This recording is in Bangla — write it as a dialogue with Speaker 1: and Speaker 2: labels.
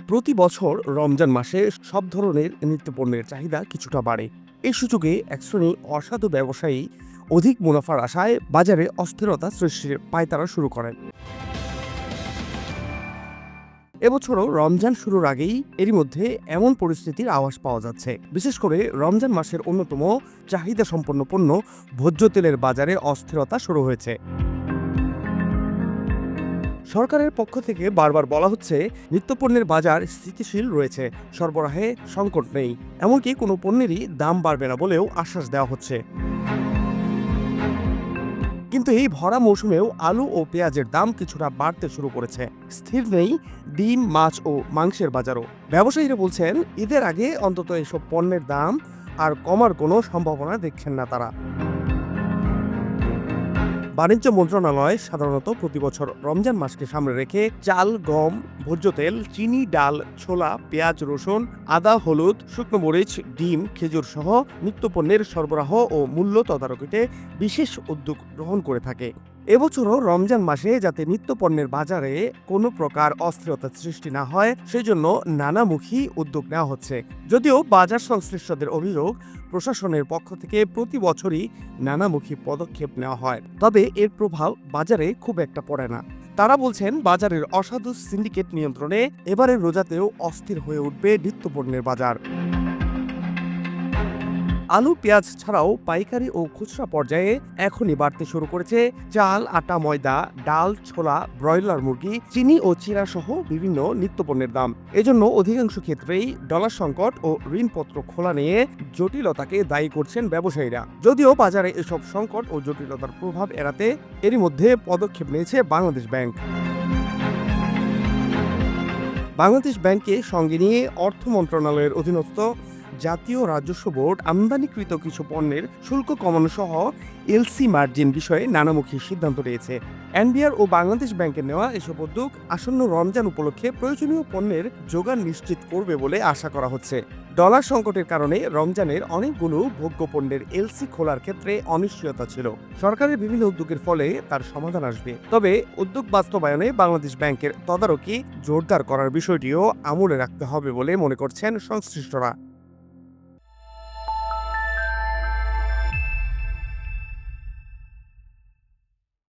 Speaker 1: প্রতি বছর রমজান মাসে সব ধরনের নিত্যপণ্যের চাহিদা কিছুটা বাড়ে। এই সুযোগে এক শ্রেণী অসাধু ব্যবসায়ী অধিক মুনাফার আশায় বাজারে অস্থিরতা সৃষ্টির পায়তারা শুরু করেন। এবছরও রমজান শুরুর আগেই এরই মধ্যে এমন পরিস্থিতির আভাস পাওয়া যাচ্ছে। বিশেষ করে রমজান মাসের অন্যতম চাহিদা সম্পন্ন পণ্য ভোজ্য তেলের বাজারে অস্থিরতা শুরু হয়েছে। সরকারের পক্ষ থেকে বারবার বলা হচ্ছে নিত্যপণ্যের বাজার স্থিতিশীল রয়েছে, সরবরাহে সংকট নেই, এমনকি কোনো পণ্যেরই দাম বাড়বে না বলেও আশ্বাস দেওয়া হচ্ছে। কিন্তু এই ভরা মৌসুমেও আলু ও পেঁয়াজের দাম কিছুটা বাড়তে শুরু করেছে। স্থির নেই ডিম, মাছ ও মাংসের বাজারও। ব্যবসায়ীরা বলছেন ঈদের আগে অন্তত এসব পণ্যের দাম আর কমার কোনো সম্ভাবনা দেখছেন না তারা। বাণিজ্য মন্ত্রণালয় সাধারণত প্রতি বছর রমজান মাসকে সামনে রেখে চাল, গম, ভোজ্য তেল, চিনি, ডাল, ছোলা, পেঁয়াজ, রসুন, আদা, হলুদ, শুকনো মরিচ, ডিম, খেজুর সহ নিত্যপণ্যের সরবরাহ ও মূল্য তদারকিতে বিশেষ উদ্যোগ গ্রহণ করে থাকে। এবছরও রমজান মাসে যাতে নিত্যপণ্যের বাজারে কোনো প্রকার অস্থিরতা সৃষ্টি না হয় সেজন্য নানামুখী উদ্যোগ নেওয়া হচ্ছে। যদিও বাজার সংশ্লিষ্টদের অভিযোগ, প্রশাসনের পক্ষ থেকে প্রতি বছরই নানামুখী পদক্ষেপ নেওয়া হয়, তবে এর প্রভাব বাজারে খুব একটা পড়ে না। তারা বলছেন বাজারের অসাধু সিন্ডিকেট নিয়ন্ত্রণে এবারের রোজাতেও অস্থির হয়ে উঠবে নিত্যপণ্যের বাজার। আলু, পেঁয়াজ ছাড়াও পাইকারি ও খুচরা পর্যায়ে এখনই বাড়তে শুরু করেছে চাল, আটা, ময়দা, ডাল, ছোলা, ব্রয়লার মুরগি, চিনি ও চিরা সহ বিভিন্ন নিত্যপণ্যের দাম। এজন্য অধিকাংশ ক্ষেত্রেই ডলার সংকট ও ঋণপত্র খোলা নিয়ে জটিলতাকে দায়ী করছেন ব্যবসায়ীরা। যদিও বাজারে এসব সংকট ও জটিলতার প্রভাব এড়াতে এরই মধ্যে পদক্ষেপ নিয়েছে বাংলাদেশ ব্যাংক। বাংলাদেশ ব্যাংককে সঙ্গে নিয়ে অর্থ মন্ত্রণালয়ের অধীনস্থ জাতীয় রাজস্ব বোর্ড আমদানিকৃত কিছু পণ্যের শুল্ক কমানো সহ এলসি মার্জিন বিষয়ে নানামুখী সিদ্ধান্ত নিয়েছে। এনবিআর ও বাংলাদেশ ব্যাংকের নেওয়া এসব উদ্যোগ আসন্ন রমজান উপলক্ষে প্রয়োজনীয় পণ্যের যোগান নিশ্চিত করবে বলে আশা করা হচ্ছে। ডলার সংকটের কারণে রমজানের অনেকগুলো ভোগ্য পণ্যের এলসি খোলার ক্ষেত্রে অনিশ্চয়তা ছিল। সরকারের বিভিন্ন উদ্যোগের ফলে তার সমাধান আসবে, তবে উদ্যোগ বাস্তবায়নে বাংলাদেশ ব্যাংকের তদারকি জোরদার করার বিষয়টিও আমলে রাখতে হবে বলে মনে করছেন সংশ্লিষ্টরা।